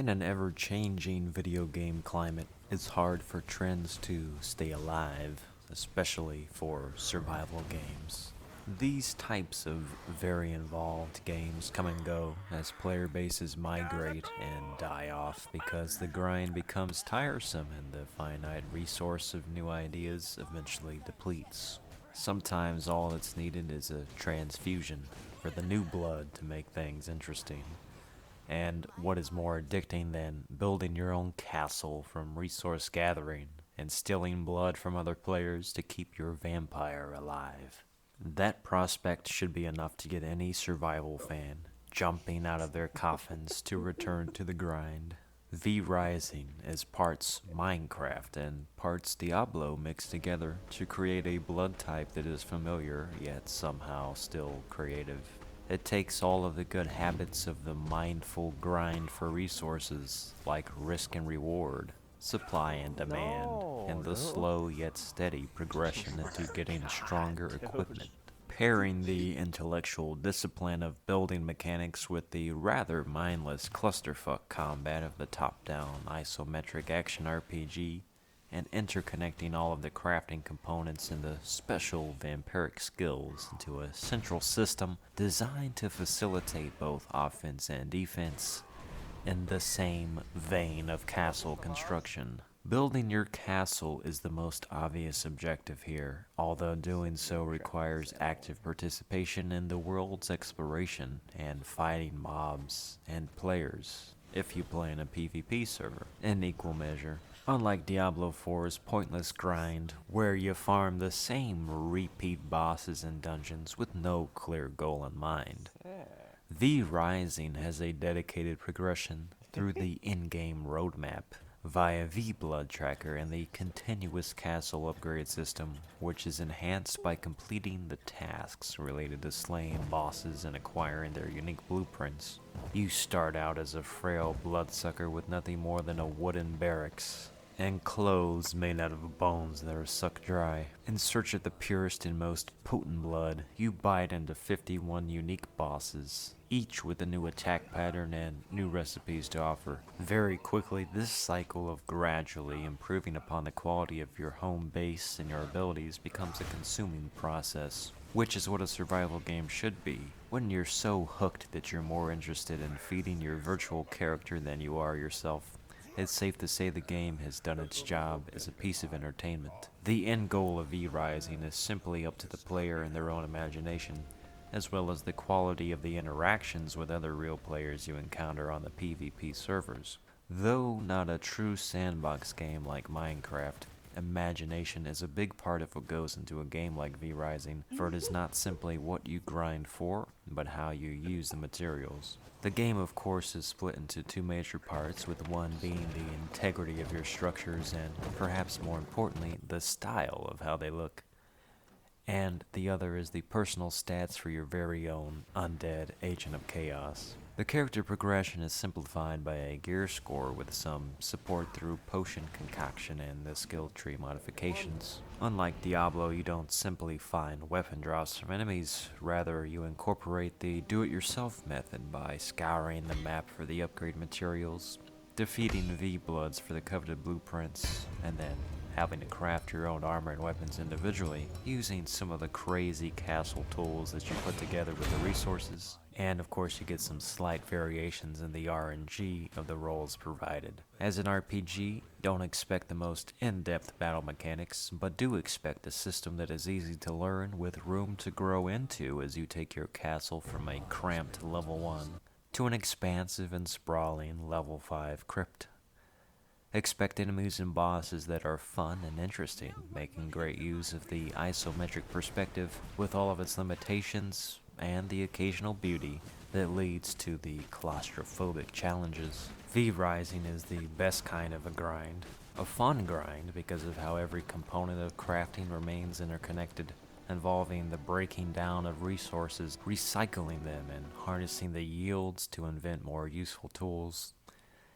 In an ever-changing video game climate, it's hard for trends to stay alive, especially for survival games. These types of very involved games come and go as player bases migrate and die off because the grind becomes tiresome and the finite resource of new ideas eventually depletes. Sometimes all that's needed is a transfusion for the new blood to make things interesting. And what is more addicting than building your own castle from resource gathering and stealing blood from other players to keep your vampire alive? That prospect should be enough to get any survival fan jumping out of their coffins to return to the grind. V Rising is parts Minecraft and parts Diablo mixed together to create a blood type that is familiar yet somehow still creative. It takes all of the good habits of the mindful grind for resources, like risk and reward, supply and demand, and the slow yet steady progression into getting stronger equipment. Pairing the intellectual discipline of building mechanics with the rather mindless clusterfuck combat of the top-down isometric action RPG, and interconnecting all of the crafting components and the special vampiric skills into a central system designed to facilitate both offense and defense in the same vein of castle construction. Building your castle is the most obvious objective here, although doing so requires active participation in the world's exploration and fighting mobs and players, if you play in a PvP server, in equal measure. Unlike Diablo 4's pointless grind, where you farm the same repeat bosses and dungeons with no clear goal in mind, V Rising has a dedicated progression through the in-game roadmap via V-Blood Tracker and the continuous castle upgrade system, which is enhanced by completing the tasks related to slaying bosses and acquiring their unique blueprints. You start out as a frail bloodsucker with nothing more than a wooden barracks and clothes made out of bones that are sucked dry. In search of the purest and most potent blood, you bite into 51 unique bosses, each with a new attack pattern and new recipes to offer. Very quickly, this cycle of gradually improving upon the quality of your home base and your abilities becomes a consuming process, which is what a survival game should be, when you're so hooked that you're more interested in feeding your virtual character than you are yourself. It's safe to say the game has done its job as a piece of entertainment. The end goal of V-Rising is simply up to the player and their own imagination, as well as the quality of the interactions with other real players you encounter on the PvP servers. Though not a true sandbox game like Minecraft, imagination is a big part of what goes into a game like V-Rising, for it is not simply what you grind for, but how you use the materials. The game, of course, is split into two major parts, with one being the integrity of your structures and, perhaps more importantly, the style of how they look. And the other is the personal stats for your very own undead agent of chaos. The character progression is simplified by a gear score with some support through potion concoction and the skill tree modifications. Unlike Diablo, you don't simply find weapon drops from enemies, rather you incorporate the do-it-yourself method by scouring the map for the upgrade materials, defeating V-Bloods for the coveted blueprints, and then having to craft your own armor and weapons individually, using some of the crazy castle tools that you put together with the resources. And of course you get some slight variations in the RNG of the roles provided. As an RPG, don't expect the most in-depth battle mechanics, but do expect a system that is easy to learn with room to grow into as you take your castle from a cramped level 1 to an expansive and sprawling level 5 crypt. Expect enemies and bosses that are fun and interesting, making great use of the isometric perspective with all of its limitations and the occasional beauty that leads to the claustrophobic challenges. V-Rising is the best kind of a grind. A fun grind because of how every component of crafting remains interconnected, involving the breaking down of resources, recycling them, and harnessing the yields to invent more useful tools.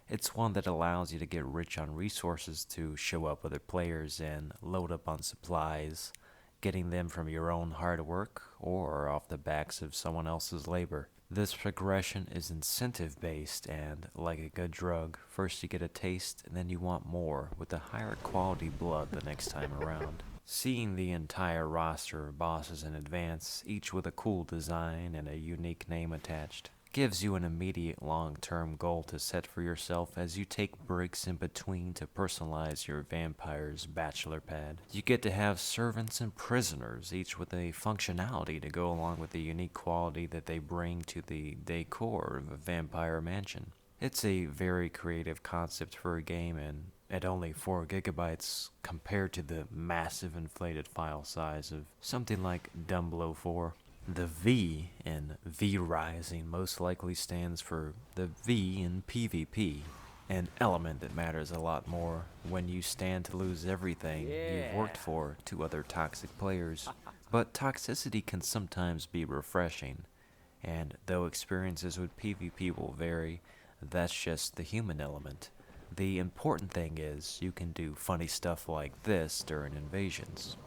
It's one that allows you to get rich on resources to show up other players and load up on supplies, getting them from your own hard work or off the backs of someone else's labor. This progression is incentive based and, like a good drug, first you get a taste and then you want more with a higher quality blood the next time around. Seeing the entire roster of bosses in advance, each with a cool design and a unique name attached, gives you an immediate long-term goal to set for yourself as you take breaks in between to personalize your vampire's bachelor pad. You get to have servants and prisoners, each with a functionality to go along with the unique quality that they bring to the decor of a vampire mansion. It's a very creative concept for a game, and at only 4 gigabytes compared to the massive inflated file size of something like Diablo 4. The V in V-Rising most likely stands for the V in PvP, an element that matters a lot more when you stand to lose everything you've worked for to other toxic players. But toxicity can sometimes be refreshing, and though experiences with PvP will vary, that's just the human element. The important thing is you can do funny stuff like this during invasions.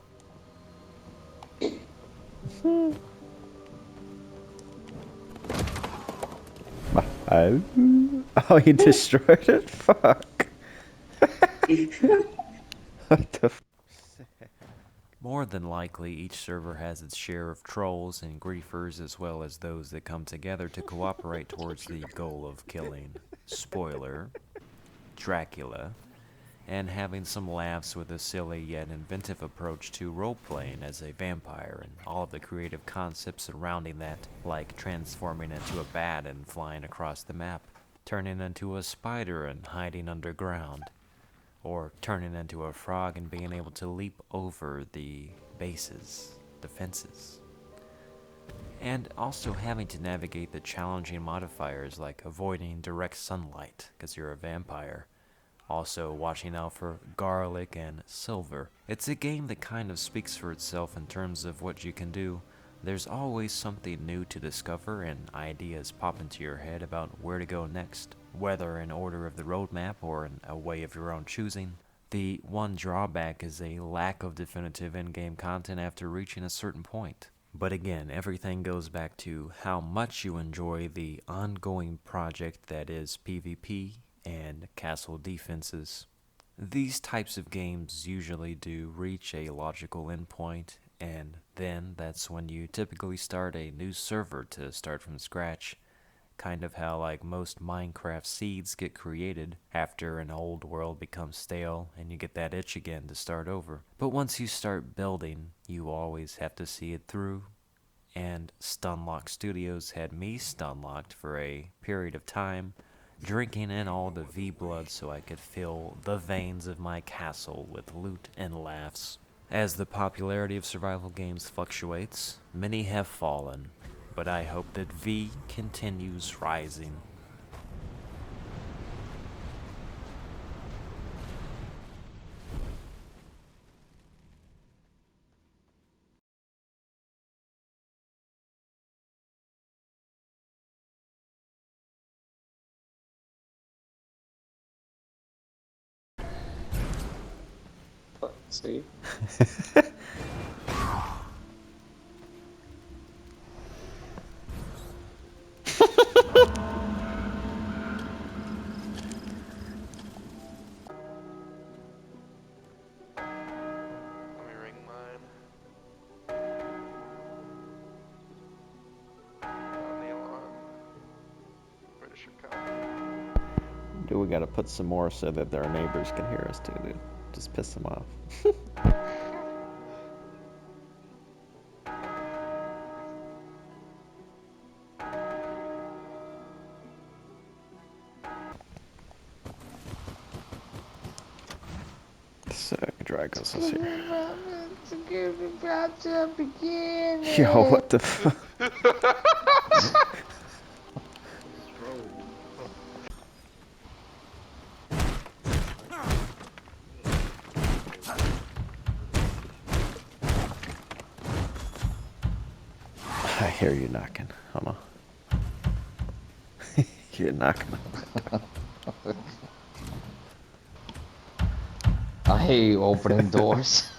Oh, he destroyed it? Fuck. What the f? More than likely, each server has its share of trolls and griefers as well as those that come together to cooperate towards the goal of killing, spoiler, Dracula, and having some laughs with a silly yet inventive approach to role-playing as a vampire and all of the creative concepts surrounding that, like transforming into a bat and flying across the map, turning into a spider and hiding underground, or turning into a frog and being able to leap over the bases, the fences. And also having to navigate the challenging modifiers like avoiding direct sunlight because you're a vampire. Also watching out for garlic and silver. It's a game that kind of speaks for itself in terms of what you can do. There's always something new to discover and ideas pop into your head about where to go next, whether in order of the roadmap or in a way of your own choosing. The one drawback is a lack of definitive in-game content after reaching a certain point. But again, everything goes back to how much you enjoy the ongoing project that is PvP and castle defenses. These types of games usually do reach a logical endpoint, and then that's when you typically start a new server to start from scratch. Kind of how like most Minecraft seeds get created after an old world becomes stale and you get that itch again to start over. But once you start building, you always have to see it through. And Stunlock Studios had me stunlocked for a period of time, drinking in all the V-blood so I could fill the veins of my castle with loot and laughs. As the popularity of survival games fluctuates, many have fallen, but I hope that V continues rising. See? Let me ring mine. Nail on. British account. Dude, we gotta put some more so that our neighbors can hear us too, dude. Just piss them off. So, Dragos is here. Yo, what the fuck? I hear you knocking. Hold on. You're knocking. I hate opening doors.